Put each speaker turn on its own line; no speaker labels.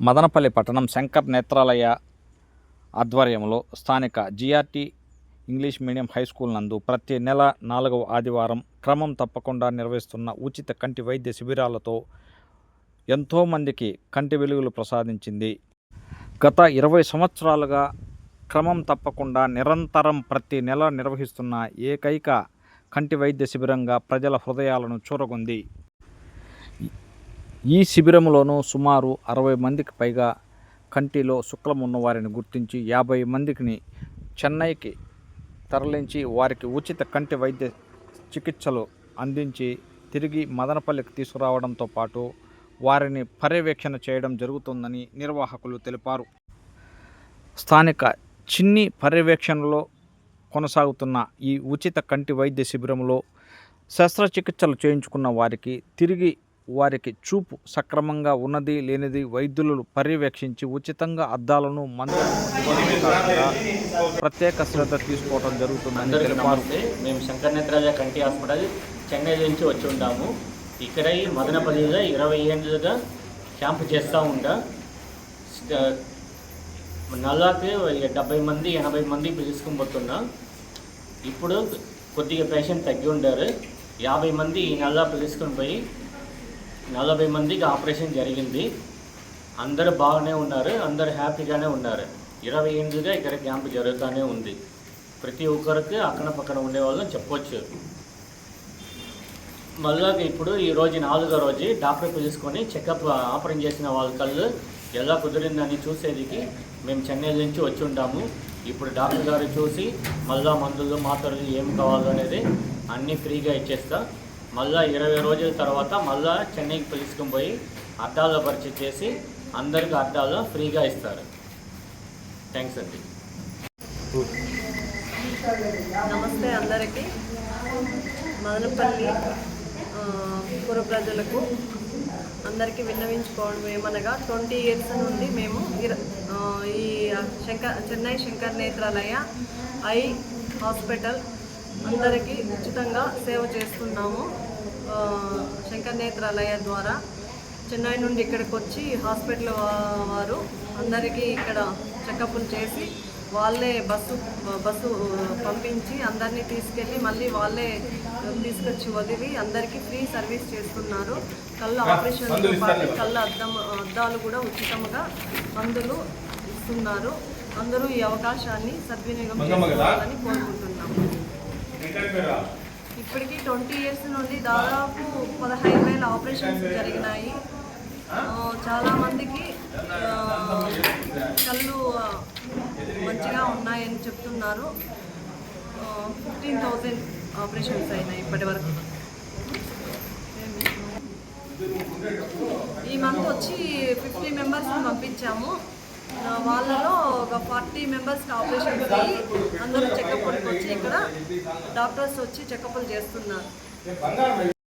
మదనపల్లి పట్టణం శంకర్ నేత్రాలయ ఆధ్వర్యంలో స్థానిక GRT English medium high school నందు ప్రతి నెల 4వ ఆదివారం క్రమం తప్పకుండా నిర్వహిస్తున్న ఉచిత కంటి వైద్య శిబిరాలతో ఎంతోమందికి కంటి వెలుగులు ప్రసాదించింది. గత 20 సంవత్సరాలుగా క్రమం తప్పకుండా నిరంతరం ప్రతి నెల నిర్వహిస్తున్న ఏకైక కంటి వైద్య శిబిరంగా ప్రజల హృదయాలను చూరగొంది. ఈ శిబిరంలోనూ సుమారు 60 మందికి పైగా కంటిలో శుక్లం ఉన్నవారిని గుర్తించి 50 మందికి చెన్నైకి తరలించి వారికి ఉచిత కంటి వైద్య చికిత్సలు అందించి తిరిగి మదనపల్లికి తీసుకురావడంతో పాటు వారిని పర్యవేక్షణ చేయడం జరుగుతుందని నిర్వాహకులు తెలిపారు. స్థానిక చిన్ని పర్యవేక్షణలో కొనసాగుతున్న ఈ ఉచిత కంటి వైద్య శిబిరంలో శస్త్రచికిత్సలు చేయించుకున్న వారికి తిరిగి వారికి చూపు సక్రమంగా ఉన్నది లేనిది వైద్యులు పర్యవేక్షించి ఉచితంగా అద్దాలను ప్రత్యేక శ్రద్ధ తీసుకోవడం జరుగుతుందని తెలిపారు.
మేము శంకర్ నేత్రాలయ కంటి హాస్పిటల్ చెన్నై నుంచి వచ్చి ఉంటాము. ఇక్కడ ఈ మదనపల్లిలో 20 ఏళ్ళుగా క్యాంపు చేస్తూ ఉంటా. నెలకి 70 మంది 80 మంది పిలుచుకుని పోతున్నా. ఇప్పుడు కొద్దిగా పేషెంట్ తగ్గి ఉండారు. 50 మంది ఈ నెల పిలుచుకొని పోయి 40 మందికి ఆపరేషన్ జరిగింది. అందరూ బాగానే ఉన్నారు, అందరూ హ్యాపీగానే ఉన్నారు. 20 ఏళ్ళుగా ఇక్కడ క్యాంపు జరుగుతూనే ఉంది. ప్రతి ఒక్కరికి అక్కడ పక్కన ఉండేవాళ్ళని చెప్పవచ్చు. మళ్ళీ ఇప్పుడు ఈరోజు 4వ రోజు డాక్టర్ పిలుచుకొని చెకప్ ఆపరేషన్ చేసిన వాళ్ళ కళ్ళు ఎలా కుదిరిందని చూసేదికి మేము చెన్నై నుంచి వచ్చి ఉంటాము. ఇప్పుడు డాక్టర్ గారు చూసి మళ్ళీ మందులు మాత్రలు ఏం కావాలో అనేది అన్నీ ఫ్రీగా ఇచ్చేస్తా. మళ్ళీ 20 రోజుల తర్వాత మళ్ళీ చెన్నైకి పిలుచుకొని పోయి అద్దాల పరిచయం చేసి అందరికీ అద్దాలు ఫ్రీగా ఇస్తారు. థ్యాంక్స్ అండి.
నమస్తే అందరికీ. మదనపల్లి పుర ప్రజలకు అందరికీ విన్నవించుకోవడం ఏమనగా 20 ఇయర్స్ నుండి మేము ఈ చెన్నై శంకర్ నేత్రాలయ ఐ హాస్పిటల్ అందరికీ ఉచితంగా సేవ చేస్తున్నాము. శంకర్ నేత్రాలయ ద్వారా చెన్నై నుండి ఇక్కడికి వచ్చి హాస్పిటల్ వారు అందరికీ ఇక్కడ చెకప్లు చేసి వాళ్ళే బస్సు పంపించి అందరినీ తీసుకెళ్ళి మళ్ళీ వాళ్ళే తీసుకొచ్చి వదిలి అందరికీ ఫ్రీ సర్వీస్ చేస్తున్నారు. కళ్ళ ఆపరేషన్తో పాటు కళ్ళ అద్దాలు కూడా ఉచితంగా మందులు ఇస్తున్నారు. అందరూ ఈ అవకాశాన్ని సద్వినియోగం చేసుకోవాలని కోరుకుంటున్నాము. ఇప్పటికీ 20 ఇయర్స్ నుండి దాదాపు 15,000 ఆపరేషన్స్ జరిగినాయి. చాలామందికి కళ్ళు మంచిగా ఉన్నాయని చెప్తున్నారు. 15,000 ఆపరేషన్స్ అయినాయి ఇప్పటి వరకు. ఈ మంత్ వచ్చి 50 మెంబర్స్ని పంపించాము. వాళ్ళలో ఒక 40 మెంబర్స్కి ఆపరేషన్స్ అయ్యి అందరూ చెకప్కి వచ్చి ఇక్కడ డాక్టర్స్ వచ్చి చెకప్లు చేస్తున్నారు.